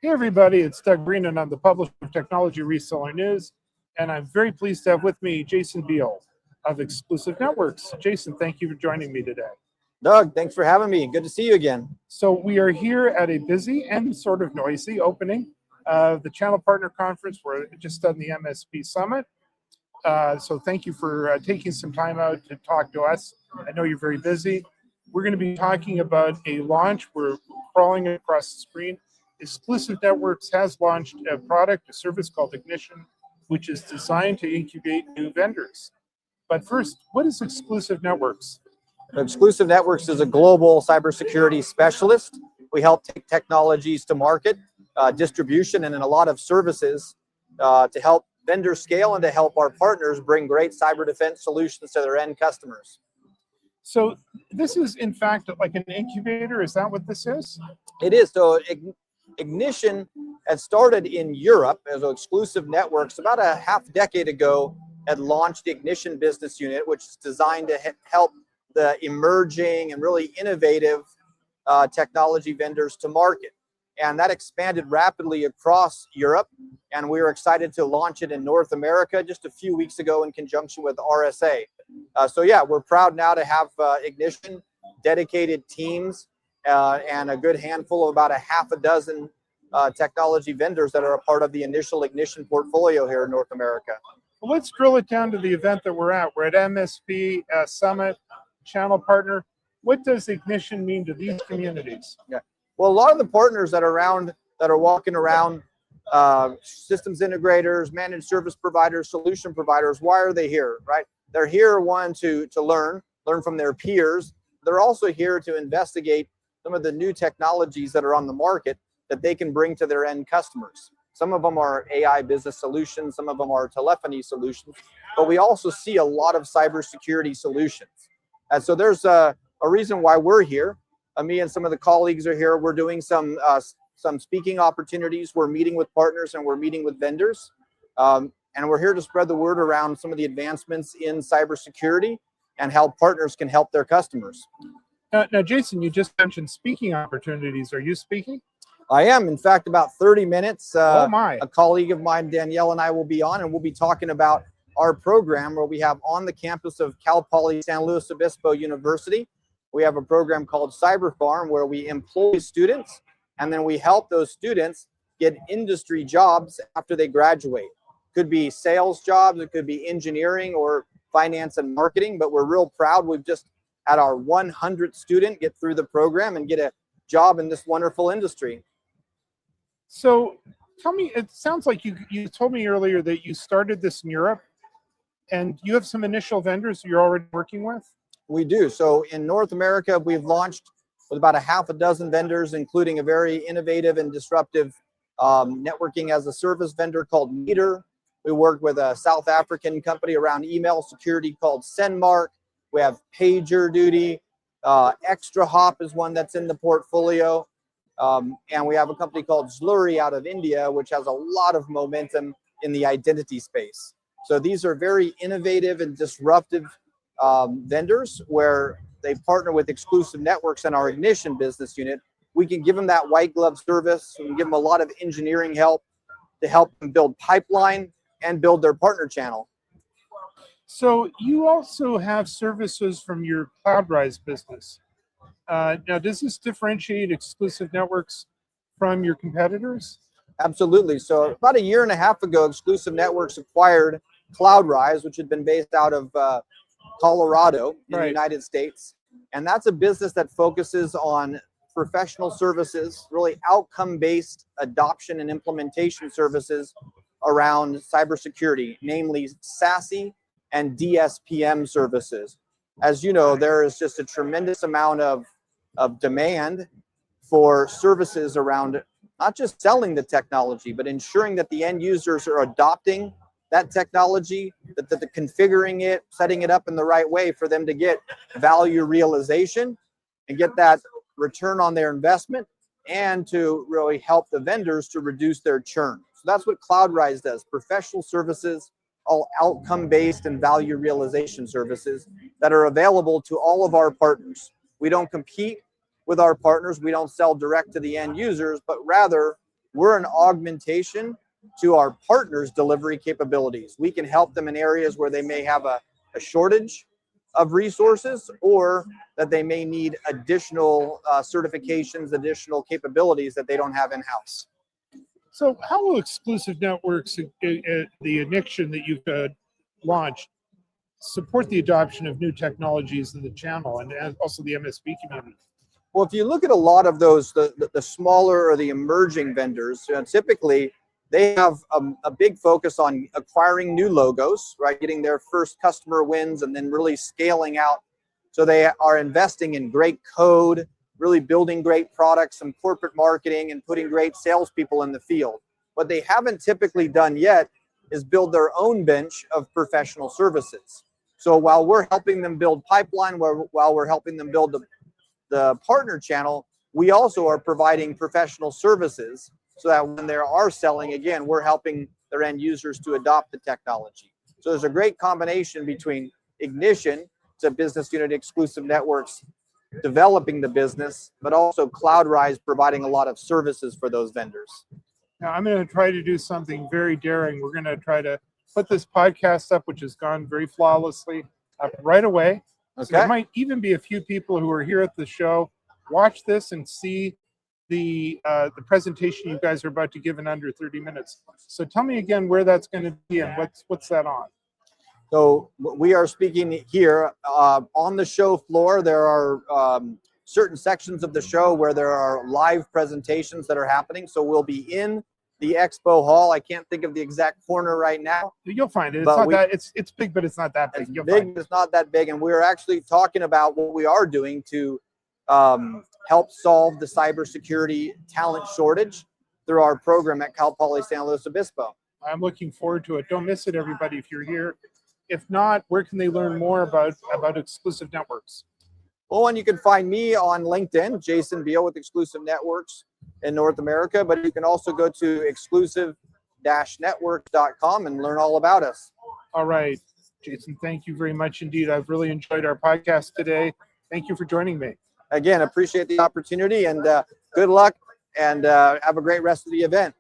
Hey everybody, it's Doug Green and I'm the publisher of Technology Reseller News, and I'm very pleased to have with me Jason Beal of Exclusive Networks. Jason, thank you for joining me today. Doug, thanks for having me. Good to see you again. So we are here at a busy and sort of noisy opening of the Channel Partner Conference. We're just done the MSP Summit. So thank you for taking some time out to talk to us. I know you're very busy. We're going to be talking about a launch. We're crawling across the screen. Exclusive Networks has launched a product, a service called Ignition, which is designed to incubate new vendors. But first, what is Exclusive Networks? Exclusive Networks is a global cybersecurity specialist. We help take technologies to market, distribution, and in a lot of services to help vendors scale and to help our partners bring great cyber defense solutions to their end customers. So this is, in fact, like an incubator. Is that what this is? It is. So Ignition had started in Europe as Exclusive Networks about a half decade ago, had launched the Ignition business unit, which is designed to help the emerging and really innovative technology vendors to market. And that expanded rapidly across Europe. And we were excited to launch it in North America just a few weeks ago in conjunction with RSA. So yeah, we're proud now to have Ignition, dedicated teams, and a good handful of about a half a dozen technology vendors that are a part of the initial Ignition portfolio here in North America. Well, let's drill it down to the event that we're at. We're at MSP Summit, Channel Partner. What does Ignition mean to these communities? Yeah. Well, a lot of the partners that are walking around, systems integrators, managed service providers, solution providers, why are they here, right? They're here, one, to learn from their peers. They're also here to investigate some of the new technologies that are on the market that they can bring to their end customers. Some of them are AI business solutions, some of them are telephony solutions, but we also see a lot of cybersecurity solutions. And so there's a reason why we're here. Me and some of the colleagues are here. We're doing some speaking opportunities. We're meeting with partners and we're meeting with vendors. And we're here to spread the word around some of the advancements in cybersecurity and how partners can help their customers. Now, Jason, you just mentioned speaking opportunities. Are you speaking? I am. In fact, about 30 minutes. Oh my. A colleague of mine, Danielle, and I will be on, and we'll be talking about our program where we have on the campus of Cal Poly San Luis Obispo University. We have a program called Cyber Farm where we employ students and then we help those students get industry jobs after they graduate. Could be sales jobs, it could be engineering or finance and marketing, but we're real proud. We've just had our 100th student get through the program and get a job in this wonderful industry. So tell me, it sounds like you told me earlier that you started this in Europe and you have some initial vendors you're already working with? We do. So in North America, we've launched with about a half a dozen vendors, including a very innovative and disruptive networking as a service vendor called Meter. We work with a South African company around email security called Sendmark. We have PagerDuty. Extra Hop is one that's in the portfolio. And we have a company called Slurry out of India, which has a lot of momentum in the identity space. So these are very innovative and disruptive vendors where they partner with Exclusive Networks and our Ignition business unit. We can give them that white glove service. We can give them a lot of engineering help to help them build pipeline and build their partner channel. So you also have services from your CloudRise business. Now, does this differentiate Exclusive Networks from your competitors? Absolutely. So about a year and a half ago, Exclusive Networks acquired CloudRise, which had been based out of Colorado in the United States. And that's a business that focuses on professional services, really outcome-based adoption and implementation services around cybersecurity, namely SASE and DSPM services. As you know, there is just a tremendous amount of demand for services around not just selling the technology, but ensuring that the end users are adopting that technology, that they're configuring it, setting it up in the right way for them to get value realization and get that return on their investment, and to really help the vendors to reduce their churn. So that's what CloudRise does, professional services, all outcome-based and value realization services that are available to all of our partners. We don't compete with our partners. We don't sell direct to the end users, but rather we're an augmentation to our partners' delivery capabilities. We can help them in areas where they may have a shortage of resources, or that they may need additional certifications, additional capabilities that they don't have in-house. So how will Exclusive Networks, the initiative that you've launched, support the adoption of new technologies in the channel and also the MSP community? Well, if you look at a lot of those, the smaller or the emerging vendors, typically they have a big focus on acquiring new logos, right? Getting their first customer wins and then really scaling out. So they are investing in great code, really building great products, some corporate marketing, and putting great salespeople in the field. What they haven't typically done yet is build their own bench of professional services. So while we're helping them build pipeline, while we're helping them build the partner channel, we also are providing professional services so that when they are selling, again, we're helping their end users to adopt the technology. So there's a great combination between Ignition, to business unit Exclusive Networks, developing the business, but also CloudRise providing a lot of services for those vendors. Now, I'm going to try to do something very daring. We're going to try to put this podcast up, which has gone very flawlessly, up right away. Okay. So there might even be a few people who are here at the show, watch this and see the presentation you guys are about to give in under 30 minutes. So tell me again where that's going to be and what's that on? So we are speaking here on the show floor. There are certain sections of the show where there are live presentations that are happening. So we'll be in the expo hall. I can't think of the exact corner right now. You'll find it. It's not that it's big, but it's not that big. It's big, but it's not that big. And we're actually talking about what we are doing to help solve the cybersecurity talent shortage through our program at Cal Poly San Luis Obispo. I'm looking forward to it. Don't miss it, everybody, if you're here. If not, where can they learn more about Exclusive Networks? Well, and you can find me on LinkedIn, Jason Beal with Exclusive Networks in North America, but you can also go to exclusive-networks.com and learn all about us. All right, Jason, thank you very much indeed. I've really enjoyed our podcast today. Thank you for joining me. Again, appreciate the opportunity, and good luck, and have a great rest of the event.